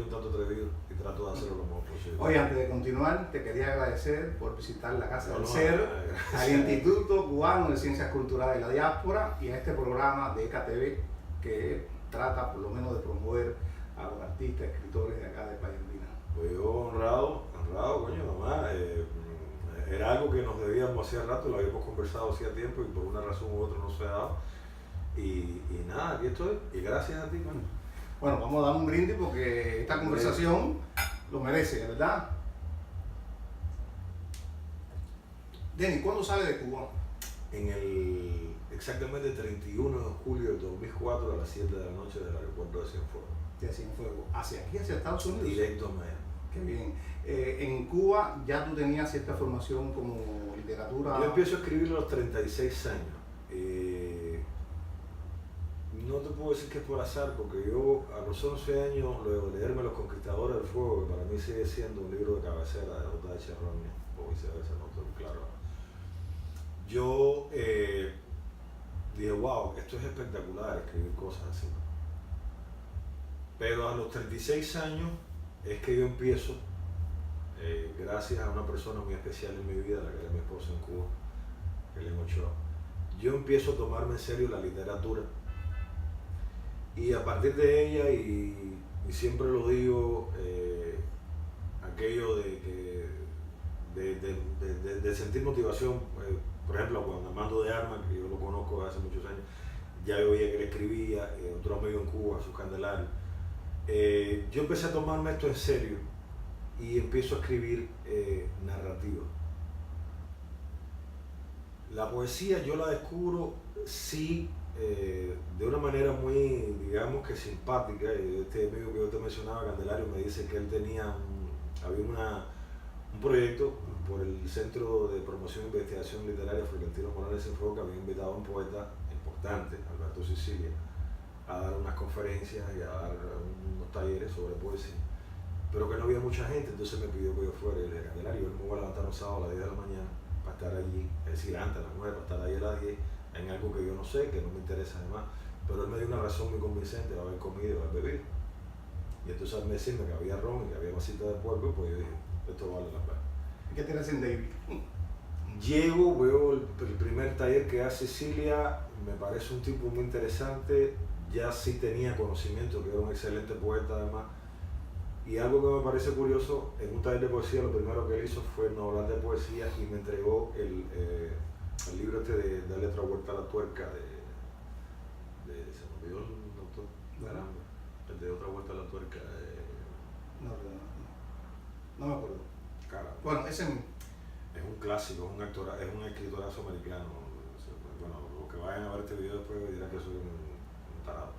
un tanto atrevido y trato de hacerlo lo mejor posible. Oye, antes de continuar, te quería agradecer por visitar la Casa del No, Ser, gracias. al Instituto Cubano de Ciencias Culturales y la Diáspora y a este programa de ECATV que trata por lo menos de promover a los artistas, escritores de acá de Playa Andina. Pues yo honrado, coño, mamá. Era algo que nos debíamos hacía rato, lo habíamos conversado hacía tiempo y por una razón u otra no se ha dado. Y nada, aquí estoy. Y gracias a ti, coño. Bueno, vamos a dar un brindis porque esta conversación lo merece, ¿verdad? Denny, ¿cuándo sale de Cuba? En el exactamente 31 de julio del 2004 a las 7 de la noche del aeropuerto de Cienfuegos. De Cienfuegos. ¿Hacia aquí, hacia Estados Unidos? Directo a Miami. Qué bien. En Cuba ya tú tenías cierta formación como literatura. Yo empiezo a escribir a los 36 años. No te puedo decir que es por azar, porque yo a los 11 años, luego de leerme Los Conquistadores del Fuego, que para mí sigue siendo un libro de cabecera de J.H. Rowling, o viceversa, no estoy claro. Yo dije, wow, esto es espectacular, escribir cosas así. Pero a los 36 años es que yo empiezo, gracias a una persona muy especial en mi vida, la que era mi esposa en Cuba, Helen Ochoa, yo empiezo a tomarme en serio la literatura. Y a partir de ella, y siempre lo digo, aquello de sentir motivación, por ejemplo, cuando Armando de Armas, que yo lo conozco hace muchos años, ya yo veía que él escribía, otro amigo en Cuba, Jesús Candelario. Yo empecé a tomarme esto en serio y empiezo a escribir narrativa. La poesía yo la descubro, sí, de una manera muy, digamos que simpática. Este amigo que yo te mencionaba, Candelario, me dice que él tenía había un proyecto por el Centro de Promoción e Investigación Literaria Florentino Morales Cienfuegos, que había invitado a un poeta importante, Alberto Sicilia, a dar unas conferencias y a dar unos talleres sobre poesía, pero que no había mucha gente. Entonces me pidió que yo fuera. Y le dije, Candelario, yo me voy a levantar un sábado a las 10 de la mañana para estar allí, es decir, antes a las 9, para estar ahí a las 10, en algo que yo no sé, que no me interesa además. Pero él me dio una razón muy convincente: va a haber comido y va a haber bebido. Y entonces al me decirme que había ron y que había vasita de puerco, pues yo dije, esto vale la pena. ¿Qué te hacen, David? Llego, veo el primer taller que hace Cilia, me parece un tipo muy interesante, ya sí tenía conocimiento, que era un excelente poeta además. Y algo que me parece curioso, en un taller de poesía lo primero que él hizo fue no hablar de poesía y me entregó el libro este de Darle otra vuelta a la tuerca se me olvidó el autor, caramba, el de Otra vuelta a la tuerca. No me acuerdo. Caramba. Bueno, ese es un clásico, es un escritorazo americano. Bueno, los que vayan a ver este video después dirán que soy un tarado.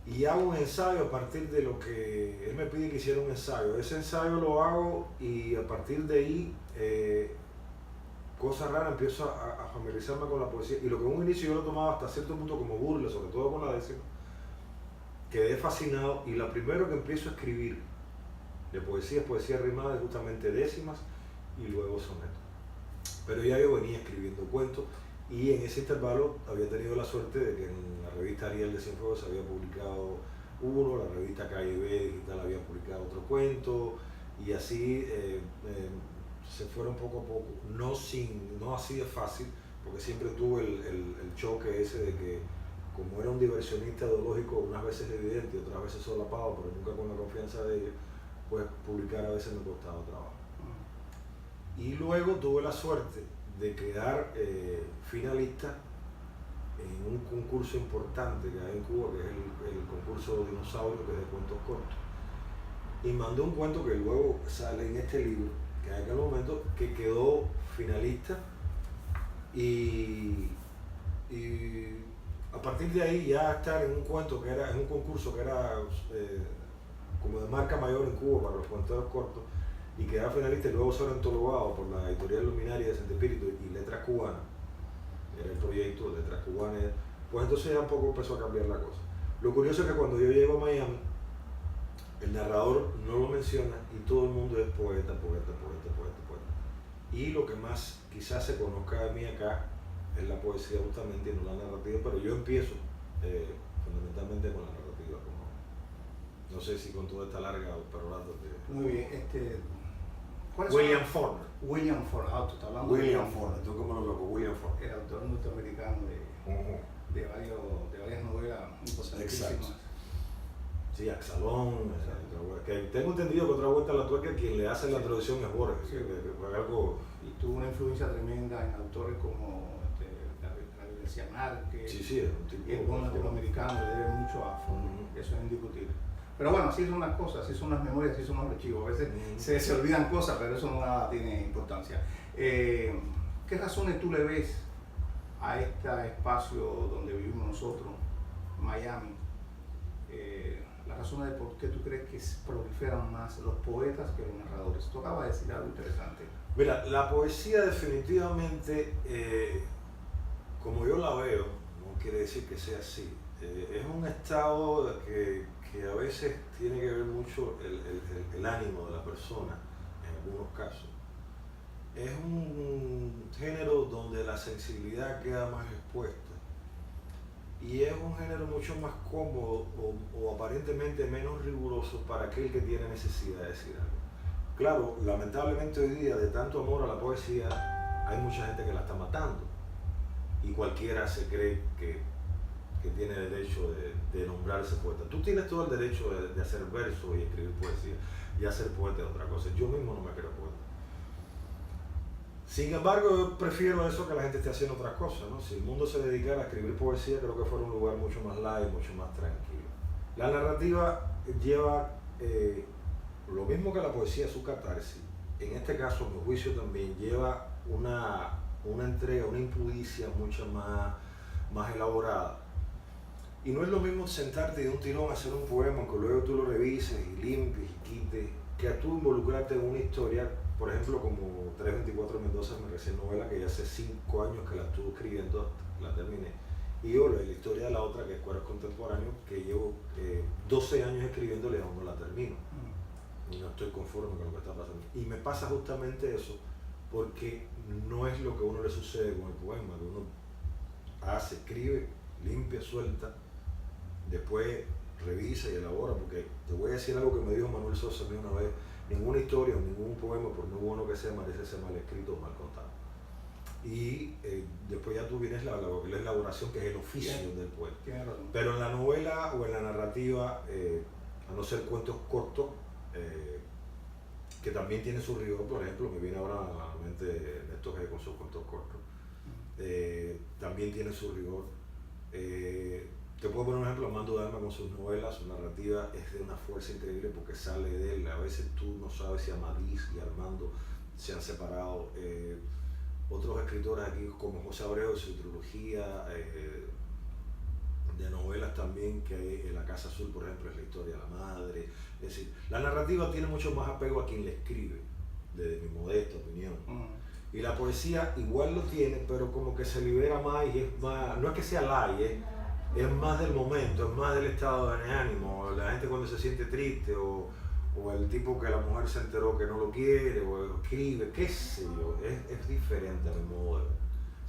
Y hago un ensayo a partir de lo que él me pide que hiciera un ensayo. Ese ensayo lo hago y a partir de ahí, cosas raras, empiezo a familiarizarme con la poesía. Y lo que en un inicio yo lo tomaba hasta cierto punto como burla, sobre todo con la décima, quedé fascinado. Y lo primero que empiezo a escribir de poesía es poesía rimada, justamente décimas y luego sonetos. Pero ya yo venía escribiendo cuentos. Y en ese intervalo había tenido la suerte de que en la revista Ariel de Cienfuegos se había publicado uno, la revista KGB Digital había publicado otro cuento, y así se fueron poco a poco, no así de fácil, porque siempre tuve el choque ese de que, como era un diversionista ideológico, unas veces evidente y otras veces solapado, pero nunca con la confianza de ellos, pues publicar a veces me costaba trabajo. Y luego tuve la suerte de quedar finalista en un concurso importante que hay en Cuba, que es el concurso Dinosaurio, que es de cuentos cortos. Y mandé un cuento que luego sale en este libro, que en aquel momento que quedó finalista, y a partir de ahí ya estar en un cuento que era, en un concurso que era como de marca mayor en Cuba para los cuenteros cortos, y quedar finalista y luego ser antologado por la editorial Luminaria de Santo Espíritu y Letras Cubanas, era el proyecto de Letras Cubanas, pues entonces ya un poco empezó a cambiar la cosa. Lo curioso es que cuando yo llego a Miami, el narrador no lo menciona y todo el mundo es poeta. Y lo que más quizás se conozca de mí acá es la poesía justamente y no la narrativa, pero yo empiezo fundamentalmente con la narrativa, como sé si con toda esta larga perorata de... Muy bien, William Faulkner. William Faulkner, tú estás hablando William Faulkner, tú como lo loco, William Faulkner. el autor norteamericano de varias novelas importantísimas. Exacto. Sí, Axalón, que tengo entendido que otra vuelta a la tuerca quien le hace la traducción es Borges, Sí. que fue algo... Y tuvo una influencia tremenda en autores como Gabriel García Márquez, Sí, es un tipo... y el buen latinoamericano le debe mucho a Faulkner, eso es indiscutible. Pero bueno, así son las cosas, así son las memorias, así son los archivos. A veces se olvidan cosas, pero eso no nada tiene importancia. ¿Qué razones tú le ves a este espacio donde vivimos nosotros, Miami? Las razones de por qué tú crees que proliferan más los poetas que los narradores. Tú acabas de decir algo interesante. Mira, la poesía definitivamente, como yo la veo, no quiere decir que sea así, es un estado que a veces tiene que ver mucho el ánimo de la persona, en algunos casos. Es un género donde la sensibilidad queda más expuesta y es un género mucho más cómodo o aparentemente menos riguroso para aquel que tiene necesidad de decir algo. Claro, lamentablemente hoy día de tanto amor a la poesía hay mucha gente que la está matando y cualquiera se cree que tiene derecho de nombrarse poeta. Tú tienes todo el derecho de hacer versos y escribir poesía, y hacer poeta es otra cosa. Yo mismo no me creo poeta. Sin embargo, yo prefiero eso que la gente esté haciendo otras cosas, ¿no? Si el mundo se dedicara a escribir poesía, creo que fuera un lugar mucho más light, mucho más tranquilo. La narrativa lleva lo mismo que la poesía, su catarsis. En este caso, a mi juicio también lleva una entrega, una impudicia mucho más elaborada. Y no es lo mismo sentarte de un tirón a hacer un poema que luego tú lo revises y limpies y quites, que a tú involucrarte en una historia, por ejemplo, como 324 Mendoza, mi recién novela, que ya hace 5 años que la estuve escribiendo, la terminé. Y yo, la historia de la otra, que es Cueros Contemporáneos, que llevo 12 años escribiéndole y aún no la termino. Y no estoy conforme con lo que está pasando. Y me pasa justamente eso, porque no es lo que a uno le sucede con el poema, que uno hace, escribe, limpia, suelta, después revisa y elabora, porque te voy a decir algo que me dijo Manuel Sosa a mí una vez: ninguna historia o ningún poema, por muy bueno que sea, merece ser mal escrito o mal contado. Y después ya tú vienes la elaboración, que es el oficio del poeta. Pero en la novela o en la narrativa, a no ser cuentos cortos, que también tiene su rigor, por ejemplo, me viene ahora a la mente Néstor G. con sus cuentos cortos, también tiene su rigor. Te puedo poner un ejemplo: Armando Dalma con sus novelas, su narrativa es de una fuerza increíble porque sale de él. A veces tú no sabes si Amadís y Armando se han separado. Otros escritores aquí como José Abreu, su trilogía de novelas también, que hay La Casa Azul, por ejemplo, es la historia de la madre. Es decir, la narrativa tiene mucho más apego a quien le escribe, desde mi modesta opinión. Y la poesía igual lo tiene, pero como que se libera más y es más, no es que sea light, es más del momento, es más del estado de ánimo, la gente cuando se siente triste, o el tipo que la mujer se enteró que no lo quiere, o escribe, qué sé yo, es diferente a mi modo de ver.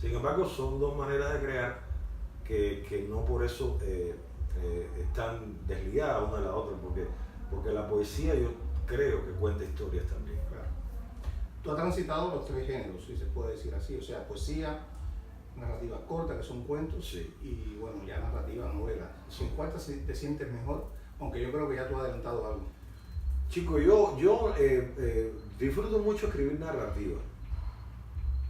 Sin embargo, son dos maneras de crear que no por eso están desligadas una de la otra, porque la poesía yo creo que cuenta historias también. Claro. Tú has transitado los 3 géneros, si se puede decir así, o sea, poesía, narrativa corta, que son cuentos, sí, y bueno, ya narrativa, novela. ¿Con cuál te sientes mejor? Aunque yo creo que ya tú has adelantado algo. Chico, yo disfruto mucho escribir narrativa.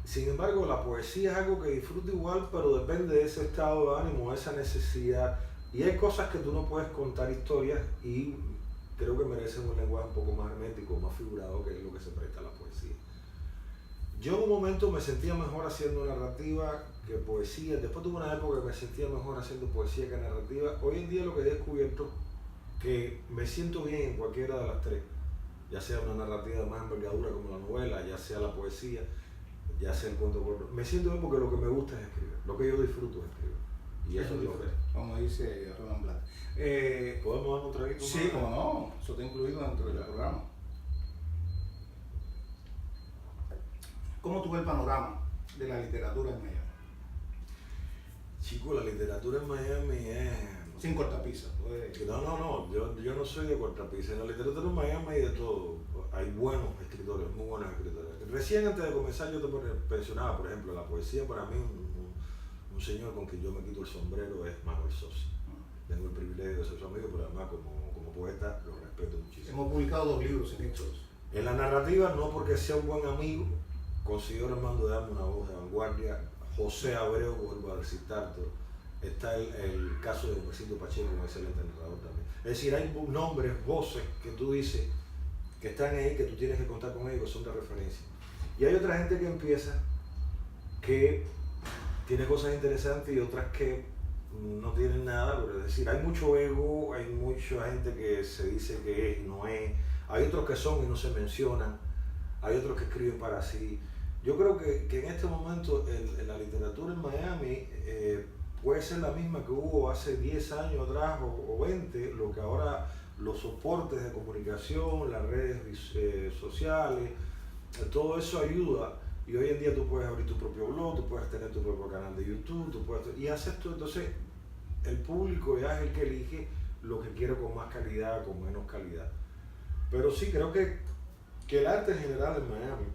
Sin embargo, la poesía es algo que disfruto igual, pero depende de ese estado de ánimo, esa necesidad. Y hay cosas que tú no puedes contar historias y creo que merecen un lenguaje un poco más hermético, más figurado, que es lo que se presta a la poesía. Yo en un momento me sentía mejor haciendo narrativa que poesía. Después tuve una época que me sentía mejor haciendo poesía que narrativa. Hoy en día lo que he descubierto que me siento bien en cualquiera de las 3, ya sea una narrativa de más envergadura como la novela, ya sea la poesía, ya sea el cuento corto. Me siento bien porque lo que me gusta es escribir, lo que yo disfruto es escribir. Y eso es lo que es. Como dice Roland Blatt. ¿Podemos dar un traguito? Sí, como no, eso está incluido dentro del programa. ¿Cómo tú ves el panorama de la literatura en Miami? Chico, la literatura en Miami Sin cortapisas. Pues. No, yo no soy de cortapisas. En la literatura en Miami hay de todo. Hay buenos escritores, muy buenos escritores. Recién antes de comenzar yo te mencionaba, por ejemplo, la poesía para mí, un señor con quien yo me quito el sombrero es Manuel Sosa. Tengo el privilegio de ser su amigo, pero además como poeta lo respeto muchísimo. Hemos publicado 2 libros en estos. En la narrativa, no porque sea un buen amigo, considero Armando de darme una voz de vanguardia. José Abreu, vuelvo a citarlo. Está el caso de Humberto Pacheco, un excelente narrador también. Es decir, hay nombres, voces que tú dices que están ahí, que tú tienes que contar con ellos, que son de referencia. Y hay otra gente que empieza que tiene cosas interesantes y otras que no tienen nada, pero es decir, hay mucho ego, hay mucha gente que se dice que es y no es, hay otros que son y no se mencionan, hay otros que escriben para sí. Yo creo que en este momento la literatura en Miami puede ser la misma que hubo hace 10 años atrás o 20, lo que ahora los soportes de comunicación, las redes sociales, todo eso ayuda. Y hoy en día tú puedes abrir tu propio blog, tú puedes tener tu propio canal de YouTube, y haces todo. Entonces el público ya es el que elige lo que quiere con más calidad, con menos calidad. Pero sí, creo que el arte en general en Miami,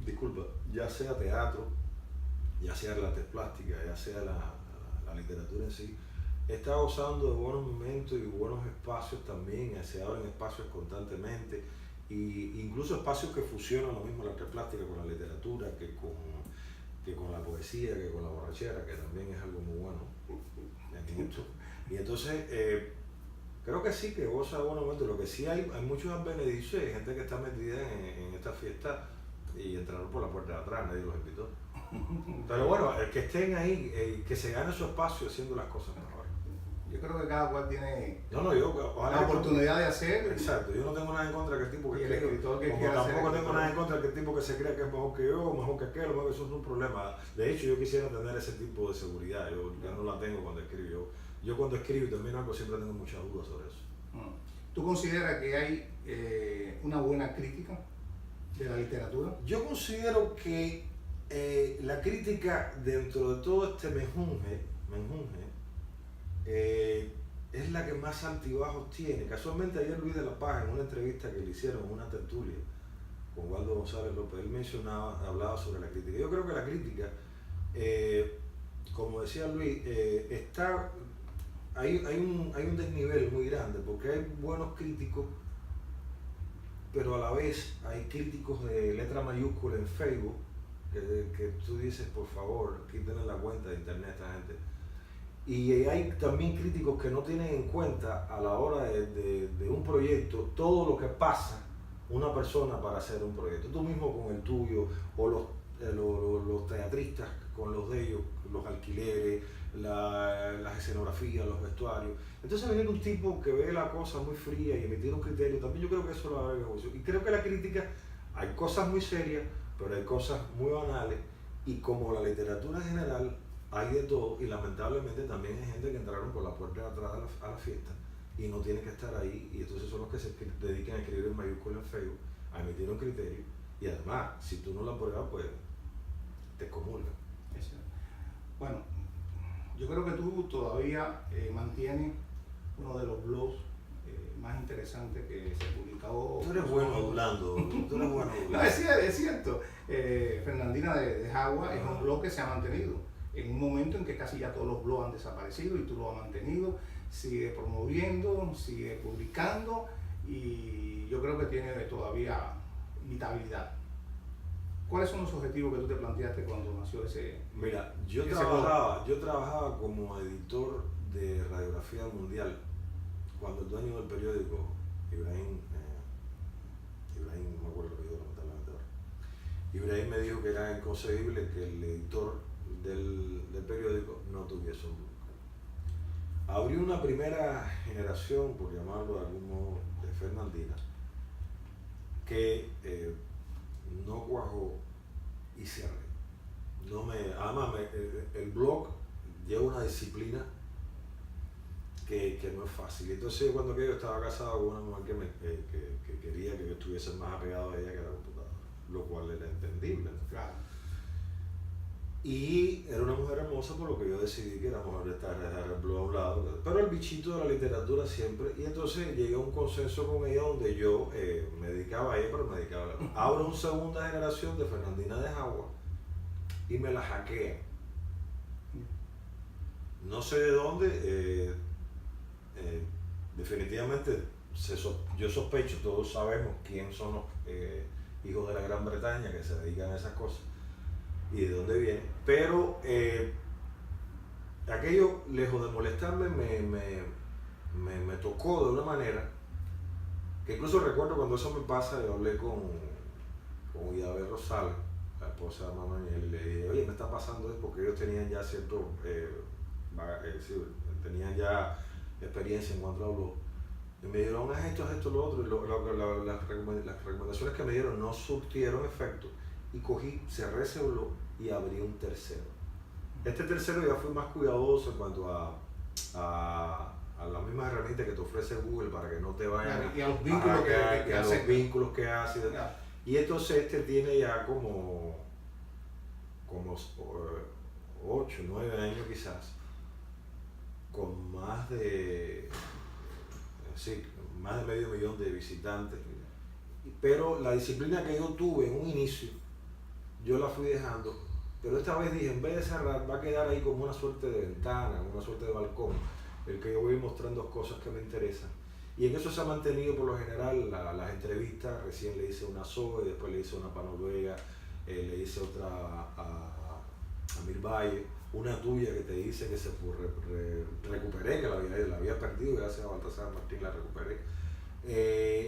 disculpa, ya sea teatro, ya sea las artes plásticas, ya sea la literatura en sí, está gozando de buenos momentos y buenos espacios también, se abren espacios constantemente, y incluso espacios que fusionan lo mismo la arte plástica con la literatura, que con la poesía, que con la borrachera, que también es algo muy bueno. Y entonces, creo que sí, que goza de buenos momentos. Lo que sí hay muchos advenedicios, hay gente que está metida en esta fiesta y entraron por la puerta de atrás, nadie los invitó. Pero bueno, que estén ahí, que se gane su espacio haciendo las cosas mejor. Yo creo que cada cual tiene ojalá la oportunidad de hacer. Exacto, yo no tengo nada en contra que el tipo que escribe, como tampoco tengo nada en contra que el tipo que se crea que es mejor que yo, mejor que aquel, eso es un problema. De hecho, yo quisiera tener ese tipo de seguridad, yo ya no la tengo cuando escribo. Yo cuando escribo y termino algo siempre tengo muchas dudas sobre eso. ¿Tú consideras que hay una buena crítica de la literatura? Yo considero que la crítica dentro de todo este menjunje es la que más altibajos tiene. Casualmente ayer Luis de la Paz, en una entrevista que le hicieron en una tertulia con Waldo González López, él hablaba sobre la crítica. Yo creo que la crítica, como decía Luis, hay un desnivel muy grande, porque hay buenos críticos, pero a la vez hay críticos de letra mayúscula en Facebook, que tú dices, por favor, quiten la cuenta de internet a esta gente. Y hay también críticos que no tienen en cuenta a la hora de un proyecto todo lo que pasa una persona para hacer un proyecto. Tú mismo con el tuyo, o los teatristas con los de ellos, los alquileres, las escenografías, los vestuarios. Entonces venir un tipo que ve la cosa muy fría y emitir un criterio, también yo creo que eso lo va a ver. Y creo que la crítica, hay cosas muy serias, pero hay cosas muy banales, y como la literatura en general, hay de todo, y lamentablemente también hay gente que entraron por la puerta de atrás a la fiesta y no tienen que estar ahí, y entonces son los que se dedican a escribir en mayúsculas en Facebook, a emitir un criterio, y además, si tú no lo apruebas, pues te excomulgan. Bueno, yo creo que tú todavía mantienes uno de los blogs más interesantes que se publicó. Tú eres bueno hablando, tú eres bueno hablando. No, es cierto. Fernandina de Jagua es un blog que se ha mantenido en un momento en que casi ya todos los blogs han desaparecido, y tú lo has mantenido, sigue promoviendo, sigue publicando, y yo creo que tiene todavía vitabilidad. ¿Cuáles son los objetivos que tú te planteaste cuando nació ese? Mira, yo trabajaba como editor de Radiografía Mundial cuando el dueño del periódico, Ibrahim, no me acuerdo el apellido, lamentablemente ahora, Ibrahim me dijo que era inconcebible que el editor del periódico no tuviese un blog. Abrió una primera generación, por llamarlo de algún modo, de Fernandina, que no cuajó y cerré. Además, el blog lleva una disciplina que no es fácil. Entonces, cuando yo estaba casado con una mujer que quería que yo estuviese más apegado a ella que a la computadora, lo cual era entendible, ¿no? Claro. Y era una mujer hermosa, por lo que yo decidí que era mejor dejar el blog a un lado. Pero el bichito de la literatura siempre. Y entonces llegué a un consenso con ella donde yo me dedicaba a ella, pero me dedicaba a la... Abro una segunda generación de Fernandina de Jagua y me la hackean. No sé de dónde, definitivamente yo sospecho, todos sabemos quién son los hijos de la Gran Bretaña que se dedican a esas cosas y de dónde vienen, pero aquello, lejos de molestarme, me tocó de una manera que incluso recuerdo cuando eso me pasa, yo hablé con Isabel Rosales, la esposa de mamá, y le dije, oye, me está pasando esto, porque ellos tenían ya cierto, tenían ya experiencia en cuanto a blog. Y me dijeron, haz esto, lo otro, y las recomendaciones que me dieron no surtieron efecto, y cogí, cerré ese blog y abrí un tercero. Este tercero ya fui más cuidadoso en cuanto a las mismas herramientas que te ofrece Google para que no te vayan y a los vínculos que hace. Y entonces este tiene ya como 8, 9 años quizás, con más de medio millón de visitantes. Pero la disciplina que yo tuve en un inicio, yo la fui dejando, pero esta vez dije, en vez de cerrar, va a quedar ahí como una suerte de ventana, una suerte de balcón, el que yo voy mostrando cosas que me interesan. Y en eso se ha mantenido por lo general las entrevistas. Recién le hice una a Zoe, después le hice una para Noruega, le hice otra a Mir Valle, una tuya que te dice que recuperé, que la había perdido, gracias a Baltasar Martín la recuperé.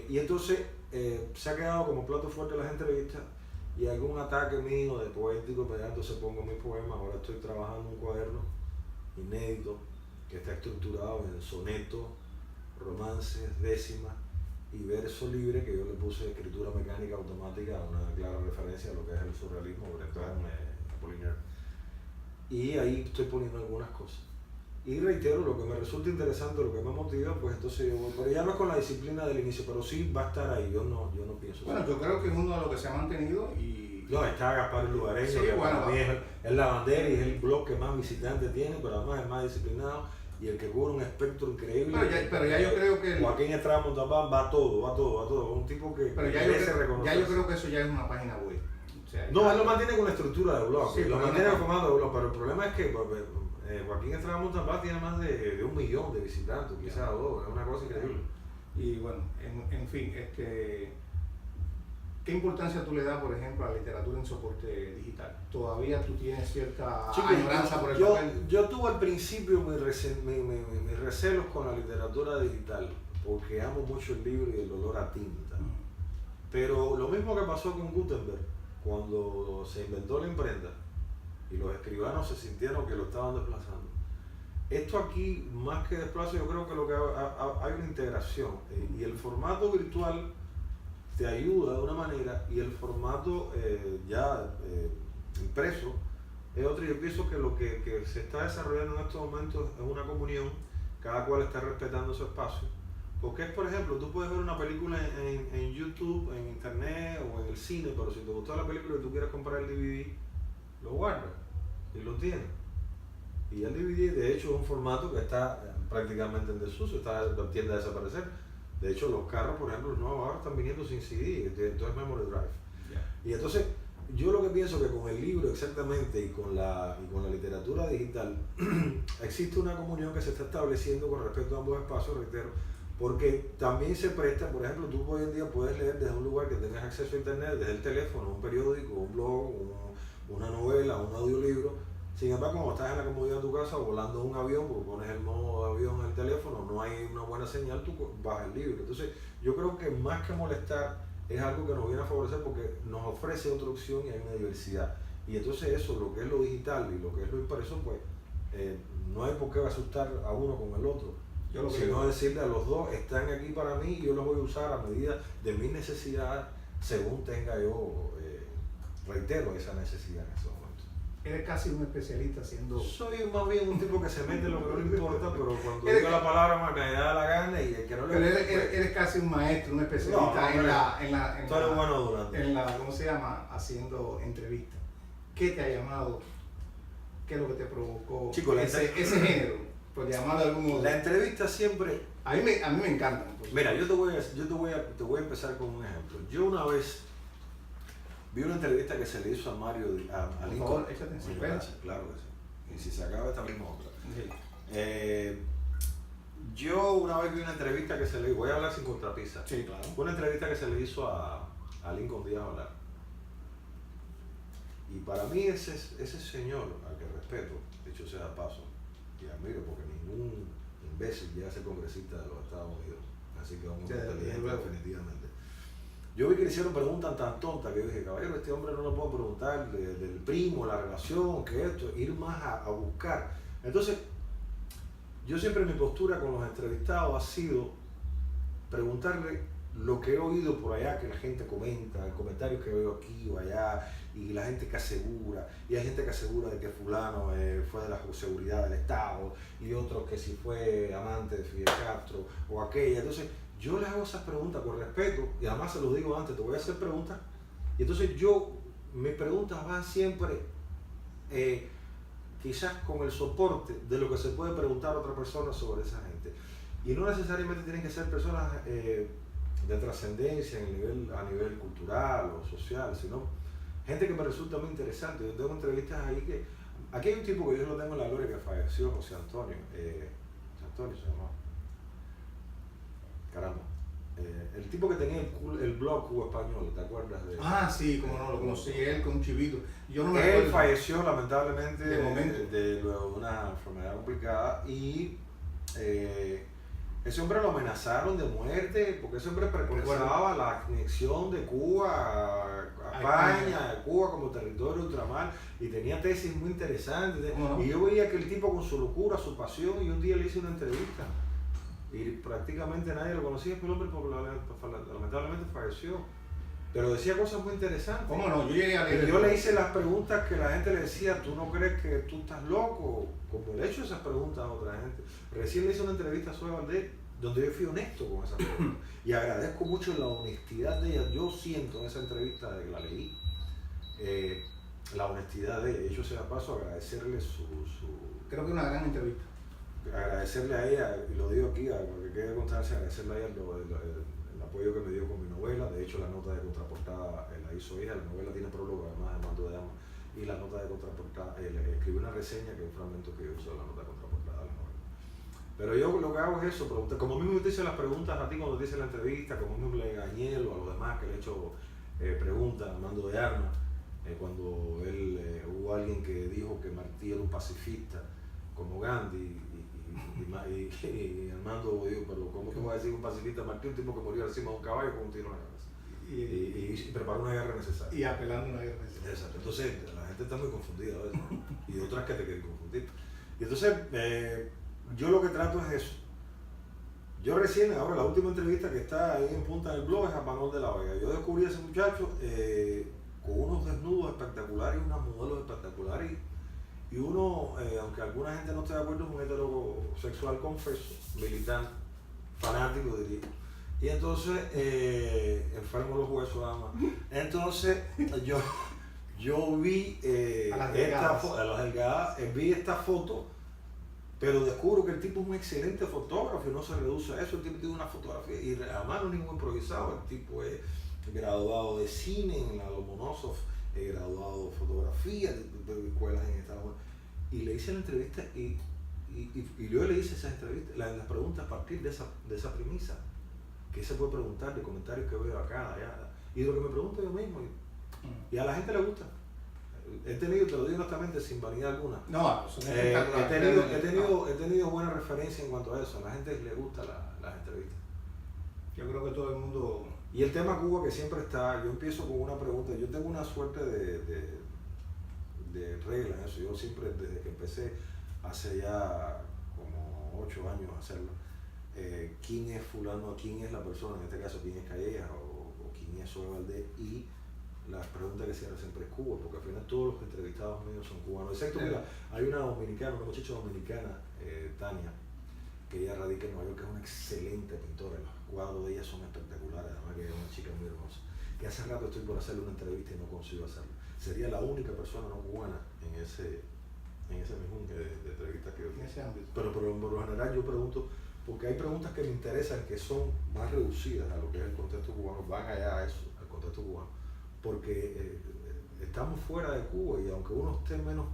Y entonces se ha quedado como plato fuerte las entrevistas y algún ataque mío de poético, entonces pongo mis poemas. Ahora estoy trabajando un cuaderno inédito que está estructurado en sonetos, romances, décimas y verso libre, que yo le puse escritura mecánica automática, una clara referencia a lo que es el surrealismo, Breton, Apollinaire. Y ahí estoy poniendo algunas cosas. Y reitero, lo que me resulta interesante, lo que me motiva, pues entonces yo voy, pero ya no es con la disciplina del inicio, pero sí va a estar ahí, yo no pienso. Bueno, yo creo que es uno de los que se ha mantenido y... No, está Gaspar el Lugareño, sí, que bueno, para mí es la bandera y es el blog que más visitantes tiene, pero además es más disciplinado y el que cubre un espectro increíble. Pero ya yo creo que... Joaquín Estrada Montalbán va todo, un tipo que merece reconocerse. Ya yo creo que eso ya es una página web. O sea, no, él lo mantiene con la estructura de blog, sí, lo mantiene con el formato de blog, pero el problema es que Joaquín Estrada Montalbán tiene más de 1 millón de visitantes, quizás 2, es una cosa increíble. Y bueno, en fin, ¿qué importancia tú le das, por ejemplo, a la literatura en soporte digital? ¿Todavía tú tienes cierta añoranza por el papel? Yo tuve al principio mis recelos con la literatura digital, porque amo mucho el libro y el olor a tinta. Pero lo mismo que pasó con Gutenberg, cuando se inventó la imprenta y los escribanos se sintieron que lo estaban desplazando. Esto aquí, más que desplazo, yo creo que lo que hay una integración, y el formato virtual te ayuda de una manera y el formato impreso es otro. Yo pienso que lo que se está desarrollando en estos momentos es una comunión, cada cual está respetando su espacio, porque es, por ejemplo, tú puedes ver una película en YouTube, en internet o en el cine, pero si te gustó la película y tú quieres comprar el DVD, lo guardas y lo tienes. Y el DVD de hecho es un formato que está prácticamente en desuso, tiende a desaparecer. De hecho, los carros, por ejemplo, los nuevos ahora están viniendo sin CD, entonces memory drive. Y entonces, yo lo que pienso que con el libro exactamente y con la literatura digital, existe una comunión que se está estableciendo con respecto a ambos espacios, reitero, porque también se presta, por ejemplo, tú hoy en día puedes leer desde un lugar que tengas acceso a internet, desde el teléfono, un periódico, un blog, una novela, un audiolibro. Sin embargo, cuando estás en la comodidad de tu casa o volando en un avión, porque pones el modo de avión en el teléfono, no hay una buena señal, tú bajas el libro. Entonces, yo creo que más que molestar, es algo que nos viene a favorecer porque nos ofrece otra opción y hay una diversidad. Y entonces eso, lo que es lo digital y lo que es lo impreso, pues no hay por qué asustar a uno con el otro. Sino decirle a los dos, están aquí para mí y yo los voy a usar a medida de mis necesidades, según tenga yo, reitero, esa necesidad en ese momento. Eres casi un especialista haciendo... Soy más bien un tipo que se mete en lo que no le importa, pero cuando digo la palabra me da la gana y el que no le gusta... Pero eres casi un maestro, un especialista ¿cómo se llama? Haciendo entrevistas. ¿Qué te ha llamado ¿Qué es lo que te provocó Chico, ese género? Por llamarlo de algún modo. La entrevista siempre... A mí me encantan. Pues. Mira, yo te voy a empezar con un ejemplo. Yo una vez vi una entrevista que se le hizo a Mario, a Lincoln. Por favor, échate en Gracias, claro que sí. Y si se acaba esta misma otra. Sí. Yo una vez vi una entrevista que se le hizo, voy a hablar sin contrapisa. Sí, claro. Fue una entrevista que se le hizo a Lincoln Díaz Olar. Y para mí ese señor, al que respeto, dicho sea de paso, y admiro porque ningún imbécil llega a ser congresista de los Estados Unidos. Así que es un hombre inteligente definitivamente. Yo vi que le hicieron preguntas tan tontas que yo dije, caballero, este hombre no lo puedo preguntar del primo, la relación, que esto, ir más a buscar. Entonces, yo siempre mi postura con los entrevistados ha sido preguntarle lo que he oído por allá, que la gente comenta, comentarios que veo aquí o allá, y la gente que asegura, y hay gente que asegura de que fulano fue de la seguridad del Estado, y otros que si fue amante de Fidel Castro o aquella. Entonces, yo les hago esas preguntas con respeto, y además se los digo antes, te voy a hacer preguntas, y entonces mis preguntas van siempre quizás con el soporte de lo que se puede preguntar a otra persona sobre esa gente. Y no necesariamente tienen que ser personas de trascendencia a nivel cultural o social, sino gente que me resulta muy interesante. Yo tengo entrevistas ahí que... Aquí hay un tipo que yo lo tengo en la gloria que falleció, José Antonio. Antonio se llamaba. Caramba. El tipo que tenía el blog Cuba Español, ¿te acuerdas de él? Ah, sí, como no lo conocí, él con un chivito. Yo no me Él acuerdo. falleció lamentablemente de luego de una enfermedad complicada y ese hombre lo amenazaron de muerte porque ese hombre preconizaba la anexión de Cuba a España, de Cuba como territorio ultramar, y tenía tesis muy interesantes. Y yo veía que el tipo con su locura, su pasión, y un día le hice una entrevista y prácticamente nadie lo conocía, pero el hombre lamentablemente falleció. Pero decía cosas muy interesantes. ¿Cómo no? Yo llegué a leer. Yo le hice las preguntas que la gente le decía, ¿tú no crees que tú estás loco? Como le he hecho esas preguntas a otra gente. Recién le hice una entrevista a Zoe Valdés donde yo fui honesto con esas preguntas. Y agradezco mucho la honestidad de ella. Yo siento en esa entrevista de que la leí, la honestidad de ella. Y yo se la paso a agradecerle Creo que una gran entrevista. Agradecerle a ella, y lo digo aquí, porque quede constancia, agradecerle a ella el apoyo que me dio con mi novela. De hecho, la nota de contraportada la hizo ella. La novela tiene prólogo, además de Mando de Ama, y la nota de contraportada, escribí una reseña que es un fragmento que yo uso de la nota de contraportada de la novela. Pero yo lo que hago es eso, preguntar, como mismo te hice las preguntas a ti cuando te hice la entrevista, como mismo le engañé a los demás que le he hecho preguntas a Mando de Armas, cuando hubo alguien que dijo que Martí era un pacifista como Gandhi, y Armando dijo, pero ¿cómo te voy a decir un pacifista Martí, un tipo que murió encima de un caballo con un tiro en la cabeza? Y preparó una guerra necesaria. Y apelando a una guerra necesaria. Exacto. Entonces la gente está muy confundida a veces, ¿no? Y otras que te quieren confundir. Y entonces yo lo que trato es eso. Yo recién, ahora la última entrevista que está ahí en punta del blog es a Manuel de la Vega. Yo descubrí a ese muchacho con unos desnudos espectaculares, unos modelos espectaculares, y uno, aunque alguna gente no esté de acuerdo, es un heterosexual confeso, militante, fanático diría. Y entonces, enfermo los huesos además. Entonces, yo vi vi esta foto, pero descubro que el tipo es un excelente fotógrafo y no se reduce a eso. El tipo tiene una fotografía, y además no es ningún improvisado. El tipo es graduado de cine en la Lomonosov, graduado de fotografía de escuelas en Estados Unidos. Y le hice la entrevista y yo le hice esa entrevista, las preguntas a partir de esa premisa. ¿Qué se puede preguntar de comentarios que veo acá, allá? Y de lo que me pregunto yo mismo. Y a la gente le gusta. He tenido, te lo digo honestamente, sin vanidad alguna. No, he tenido buena referencia en cuanto a eso. A la gente le gusta las entrevistas. Yo creo que todo el mundo... Y el tema Cuba que siempre está, yo empiezo con una pregunta. Yo tengo una suerte de regla en eso. Yo siempre, desde que empecé, hace ya como 8 años hacerlo, quién es fulano, quién es la persona, en este caso quién es Callejas o quién es Zoe Valdés, y las preguntas que se hacen siempre es Cuba, porque al final todos los entrevistados míos son cubanos, excepto mira, hay una muchacha dominicana, Tania, que ella radica en Nueva York, que es una excelente pintora, los cuadros de ella son espectaculares, además que es una chica muy hermosa, que hace rato estoy por hacerle una entrevista y no consigo hacerlo. Sería la única persona no cubana en ese en ese mismo de entrevistas que yo En ese ámbito. pero por lo general yo pregunto, porque hay preguntas que me interesan que son más reducidas a lo que es el contexto cubano, van allá a eso, al contexto cubano, porque estamos fuera de Cuba y aunque uno esté menos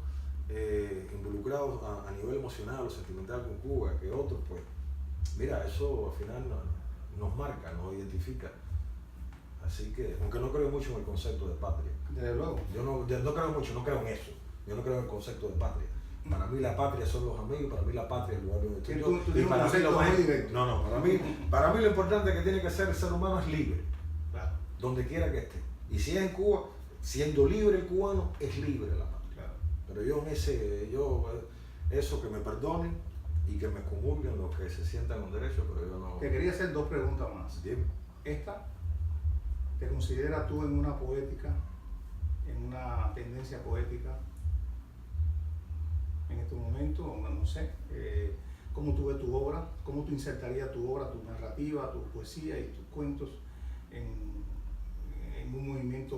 involucrado a nivel emocional o sentimental con Cuba que otros, pues mira, eso al final nos marca, nos identifica. Así que, aunque no creo mucho en el concepto de patria. Desde luego. Yo no creo mucho, no creo en eso. Yo no creo en el concepto de patria. Para mí la patria son los amigos, para mí la patria es el lugar donde estoy yo. Tú tienes un concepto muy directo. No, para mí lo importante que tiene que ser el ser humano es libre. Claro. Donde quiera que esté. Y si es en Cuba, siendo libre el cubano, es libre la patria. Claro. Pero eso que me perdonen y que me comulguen los que se sientan con derecho, pero yo no. Te quería hacer dos preguntas más. Dime. Esta, ¿te consideras tú en una poética, en una tendencia poética en este momento? No sé, ¿cómo tú ves tu obra? ¿Cómo tú insertarías tu obra, tu narrativa, tu poesía y tus cuentos en un movimiento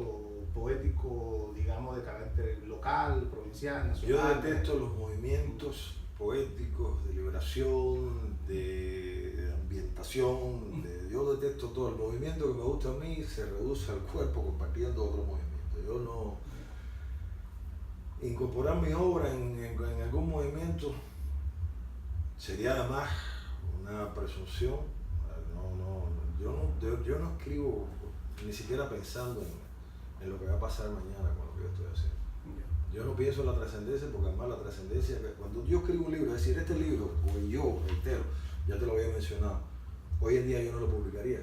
poético, digamos, de carácter local, provincial, nacional? Yo detesto los movimientos poéticos de liberación, de ambientación, yo detesto todo. El movimiento que me gusta a mí se reduce al cuerpo compartiendo otro movimiento. Yo no incorporar mi obra en algún movimiento sería además una presunción. Yo no escribo ni siquiera pensando en lo que va a pasar mañana con lo que yo estoy haciendo. Yo no pienso en la trascendencia porque además la trascendencia, cuando yo escribo un libro, es decir, este libro, o yo, reitero, ya te lo había mencionado, hoy en día yo no lo publicaría.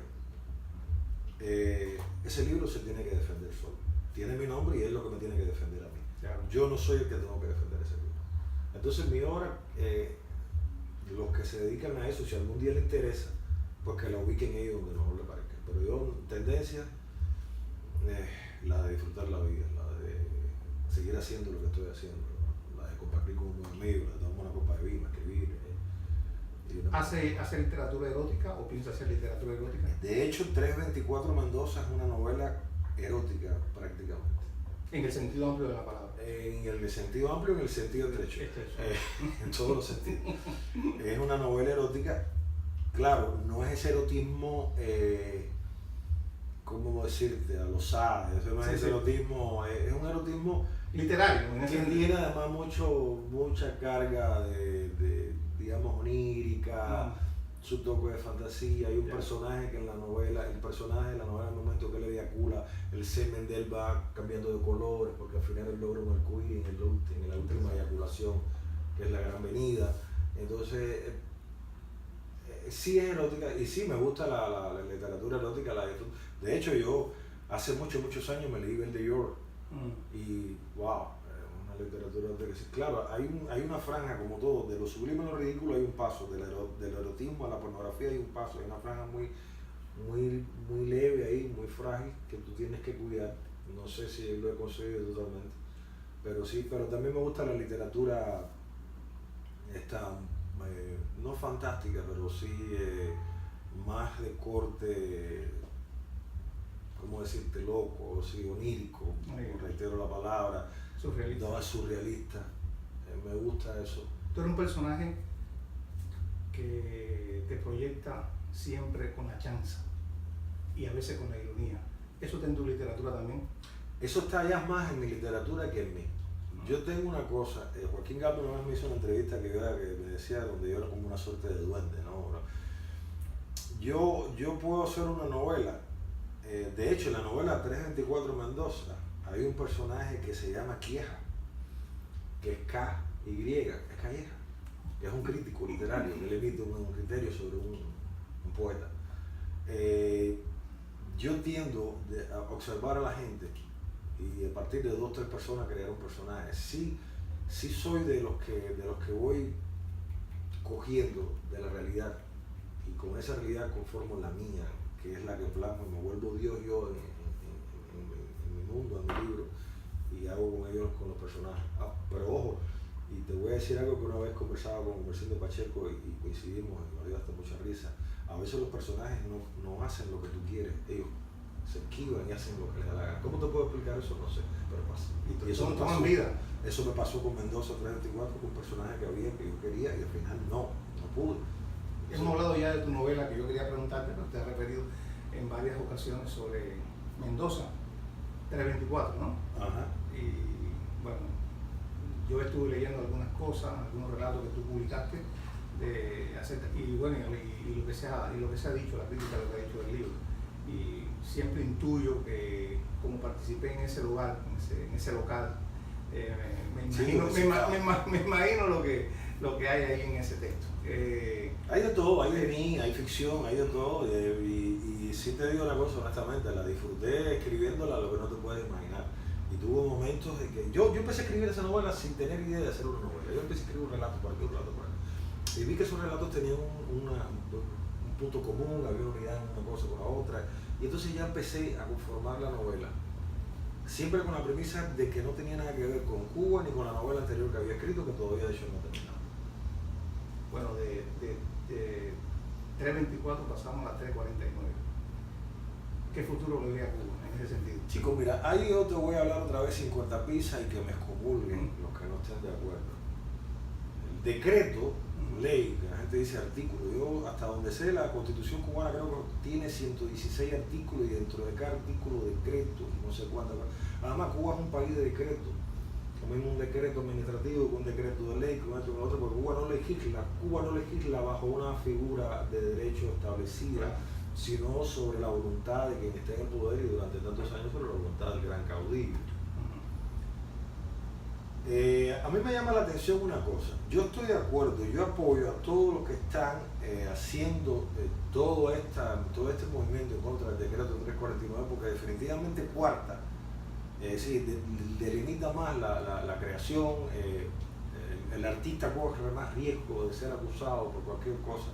Ese libro se tiene que defender solo. Tiene mi nombre y es lo que me tiene que defender a mí. Claro. Yo no soy el que tengo que defender ese libro. Entonces mi obra, los que se dedican a eso, si algún día les interesa, pues que la ubiquen ellos donde mejor les parezca. Pero yo, tendencia, la de disfrutar la vida, la de seguir haciendo lo que estoy haciendo, la de compartir con unos amigos, la de tomar una copa de vino, escribir. ¿Hace literatura erótica o piensa hacer literatura erótica? De hecho, 324 Mendoza es una novela erótica prácticamente. En el sentido amplio de la palabra. En el sentido amplio, en el sentido estrecho. En todos los sentidos. Es una novela erótica. Claro, no es ese erotismo, ¿cómo decirte? A los sábados. No es ese erotismo, es un erotismo literario. Que tiene además mucha carga de digamos, onírica, su toque de fantasía. Hay un personaje que en la novela, el momento que le eyacula, el semen de él va cambiando de colores, porque al final él logra un arcoíris en la última eyaculación, que es la gran venida. Entonces, sí es erótica, y sí me gusta la literatura erótica, la disfruto. De hecho, yo hace muchos años me leí Belle de York, y wow, una literatura erótica. Claro, hay una franja, como todo, de lo sublime a lo ridículo hay un paso, del erotismo a la pornografía hay un paso, hay una franja muy leve ahí, muy frágil, que tú tienes que cuidar. No sé si lo he conseguido totalmente, pero sí, pero también me gusta la literatura no fantástica, pero sí más de corte, ¿cómo decirte? Loco, o sí, onírico, reitero la palabra. Surrealista. No, es surrealista. Me gusta eso. Tú eres un personaje que te proyecta siempre con la chanza y a veces con la ironía. ¿Eso está en tu literatura también? Eso está ya más en mi literatura que en mí. Yo tengo una cosa, Joaquín Galvez una vez me hizo una entrevista que me decía donde yo era como una suerte de duende, ¿no? Yo puedo hacer una novela, de hecho en la novela 324 Mendoza hay un personaje que se llama Quieja, que es K-Y, es Calleja, que es un crítico literario, que le emite un criterio sobre un poeta. Yo tiendo a observar a la gente y a partir de 2 o 3 personas crear un personaje. Sí soy de los que voy cogiendo de la realidad y con esa realidad conformo la mía, que es la que plasmo y me vuelvo Dios yo en mi mundo, en mi libro, y hago con ellos, con los personajes. Pero ojo, y te voy a decir algo que una vez conversaba con Mercedes Pacheco y coincidimos y nos dio hasta mucha risa. A veces los personajes no hacen lo que tú quieres, ellos se esquivan y hacen lo que les da la gana. ¿Cómo te puedo explicar eso? No sé, pero pasa. Y eso me pasó en vida. Eso me pasó con Mendoza 324, con un personaje que había, que yo quería, y al final no pude. Hemos hablado ya de tu novela, que yo quería preguntarte, pero te has referido en varias ocasiones sobre Mendoza 324, ¿no? Ajá. Y bueno, yo estuve leyendo algunas cosas, algunos relatos que tú publicaste, y bueno, y lo que se ha dicho, la crítica de lo que ha dicho del libro. Y siempre intuyo que como participé en ese lugar, en ese local, me imagino lo que hay ahí en ese texto. Hay de todo, hay de mí, hay ficción, hay de todo, y sí te digo una cosa honestamente, la disfruté escribiéndola lo que no te puedes imaginar. Y tuvo momentos en que yo empecé a escribir esa novela sin tener idea de hacer una novela. Yo empecé a escribir un relato por aquí, un relato por aquí. Y vi que esos relatos tenían un punto común, había unidad en una cosa con la otra. Y entonces ya empecé a conformar la novela, siempre con la premisa de que no tenía nada que ver con Cuba ni con la novela anterior que había escrito, que todavía de hecho no terminaba. Bueno, de 324 pasamos a las 349. ¿Qué futuro le ve a Cuba en ese sentido? Chicos, mira, ahí yo te voy a hablar otra vez sin cortapisas y que me excomulguen los que no estén de acuerdo. El decreto, ley, que la gente dice artículo, yo hasta donde sé la Constitución cubana creo que tiene 116 artículos y dentro de cada artículo decretos y no sé cuántas. Además Cuba es un país de decretos, lo mismo un decreto administrativo que un decreto de ley, que un otro, porque Cuba no legisla bajo una figura de derecho establecida, sino sobre la voluntad de quien esté en el poder y durante tantos años sobre la voluntad del gran caudillo. A mí me llama la atención una cosa, yo estoy de acuerdo, yo apoyo a todos los que están haciendo todo este movimiento en contra del decreto 349, porque definitivamente cuarta, delimita más la creación, el artista corre más riesgo de ser acusado por cualquier cosa,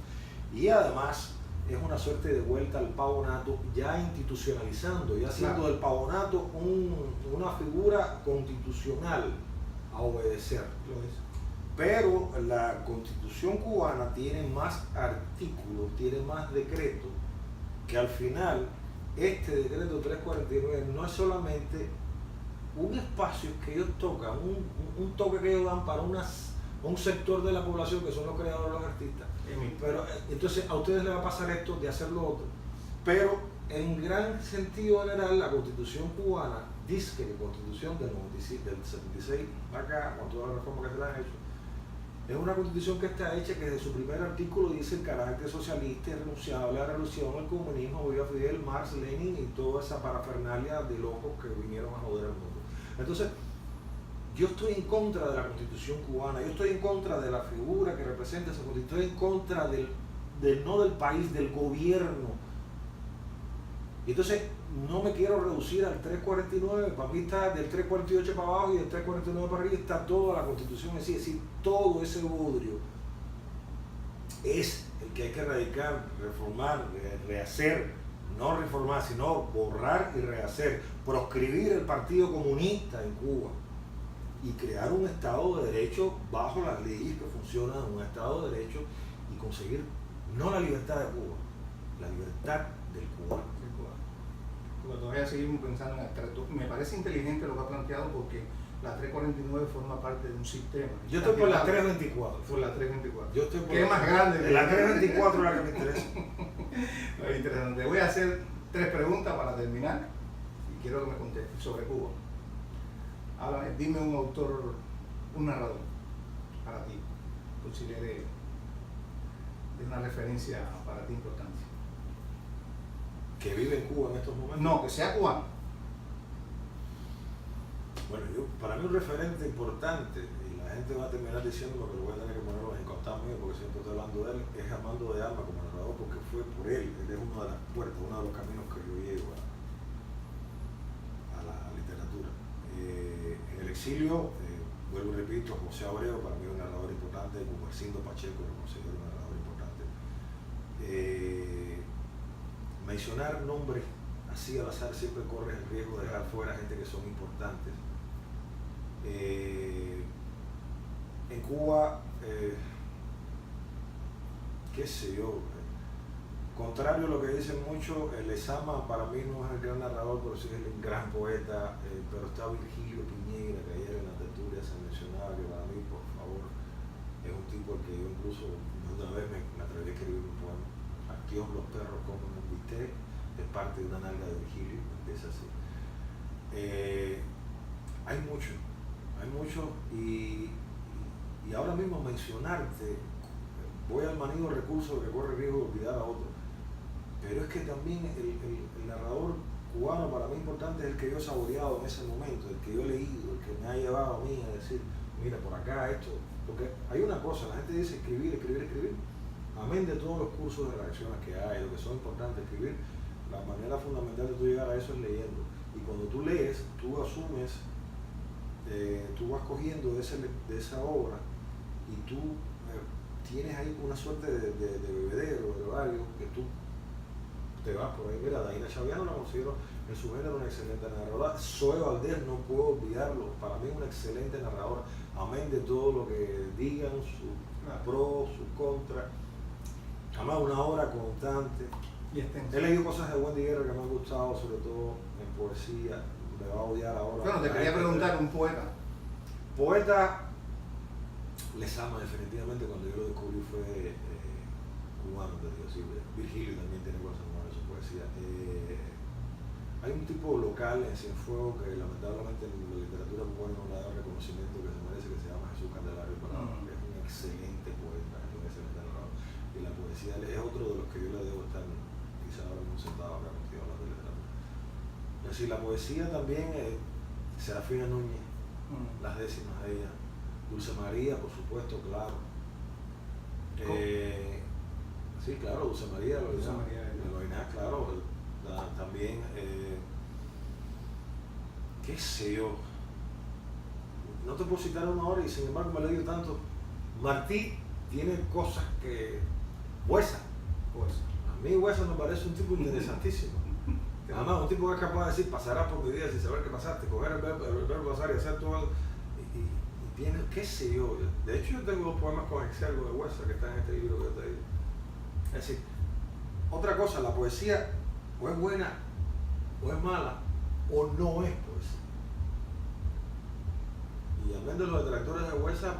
y además es una suerte de vuelta al pavonato, ya institucionalizando, ya haciendo del pavonato una figura constitucional a obedecer. Pero la Constitución cubana tiene más artículos, tiene más decretos, que al final este decreto 349 no es solamente un espacio que ellos tocan, un toque que ellos dan para un sector de la población que son los creadores, los artistas. Pero entonces a ustedes les va a pasar esto de hacer lo otro. Pero en gran sentido general, la Constitución cubana dice que la Constitución del 76 acá, con todas las reformas que se le han hecho, es una Constitución que está hecha que desde su primer artículo dice el carácter socialista irrenunciable a la revolución, el comunismo, viva Fidel, Marx, Lenin y toda esa parafernalia de locos que vinieron a joder al mundo. Entonces, yo estoy en contra de la Constitución cubana, yo estoy en contra de la figura que representa esa Constitución, estoy en contra no del país, del gobierno. Y entonces, no me quiero reducir al 349, para mí está del 348 para abajo y del 349 para arriba está toda la Constitución en sí, es decir, todo ese bodrio es el que hay que erradicar, reformar, rehacer, no reformar, sino borrar y rehacer, proscribir el Partido Comunista en Cuba y crear un Estado de Derecho bajo las leyes que funcionan, un Estado de Derecho y conseguir no la libertad de Cuba, la libertad del cubano. Porque todavía seguimos pensando en el trato. Me parece inteligente lo que ha planteado porque la 349 forma parte de un sistema. Yo estoy por la 324. Por la 324. Yo estoy por ¿Qué es más grande? La 324 es la que me interesa. Muy interesante. Voy a hacer 3 preguntas para terminar y quiero que me contestes sobre Cuba. Háblame, dime un autor, un narrador para ti, considere de una referencia para ti importante. ¿Que vive en Cuba en estos momentos? No, que sea cubano. Bueno, para mí un referente importante, y la gente va a terminar diciendo que lo voy a tener que ponerlo en contado mío porque siempre estoy hablando de él, es Armando de Armas como narrador, porque fue por él es una de las puertas, uno de los caminos que yo llevo a la literatura. En el exilio, vuelvo y repito, José Abreu para mí es un narrador importante, Gumersindo Pacheco lo considero un narrador importante. Mencionar nombres así al azar siempre corres el riesgo de dejar fuera gente que son importantes. En Cuba, qué sé yo, Contrario a lo que dicen muchos, Lezama para mí no es el gran narrador, pero sí es el gran poeta. Pero está Virgilio Piñeira, que ayer en la tertulia se mencionaba, que para mí, por favor, es un tipo al que yo incluso una vez me atreví a escribir un poema. Aquí los perros comen un bistec, es parte de una nalga de Virgilio, empieza así. Hay mucho, y ahora mismo mencionarte, voy al manido recurso que corre riesgo de olvidar a otro. Pero es que también el narrador cubano para mí importante es el que yo he saboreado en ese momento, el que yo he leído, el que me ha llevado a mí a decir, mira, por acá esto. Porque hay una cosa, la gente dice escribir. Amén de todos los cursos de redacciones que hay, lo que son importantes, escribir, la manera fundamental de tú llegar a eso es leyendo. Y cuando tú lees, tú asumes, tú vas cogiendo de esa obra y tú tienes ahí una suerte de bebedero, de horario, que tú te vas por ahí. Mira, Daina Chaviano la considero en su género una excelente narradora. Zoe Valdés, no puedo olvidarlo, para mí es una excelente narradora, amén de todo lo que digan, su pro, su contra. Además, una obra constante. He leído cosas de Wendy Guerra que me han gustado, sobre todo en poesía. Me va a odiar ahora. Bueno, te quería preguntar, un poeta. Poeta, Lezama definitivamente, cuando yo lo descubrí fue cubano, te digo así. Virgilio también tiene cosas buenas en su poesía. Hay un tipo local en Cienfuegos que lamentablemente en la literatura cubana no le da el reconocimiento que se merece, que se llama Jesús Candelario Parado, que es un excelente poeta, es un excelente narrador. Y la poesía es otro de los que yo le debo estar quizá ahora mismo sentado acá contigo hablando de literatura. Es decir, la poesía también, Serafina Núñez, las décimas de ella, Dulce María, por supuesto, claro. Sí, claro, Dulce María, Loinás, claro. También, qué sé yo, no te puedo citar una hora y sin embargo me he leído tanto. Martí tiene cosas que... Huesa. A mí Huesa me parece un tipo interesantísimo. Además, un tipo que es capaz de decir, pasarás por tu vida sin saber qué pasaste, coger el verbo pasar y hacer todo. Y tiene, qué sé yo. De hecho, yo tengo dos poemas con excelgo de Huesa que están en este libro que yo te digo. Es decir, otra cosa, la poesía o es buena, o es mala, o no es poesía. Y al menos los detractores de Huesa,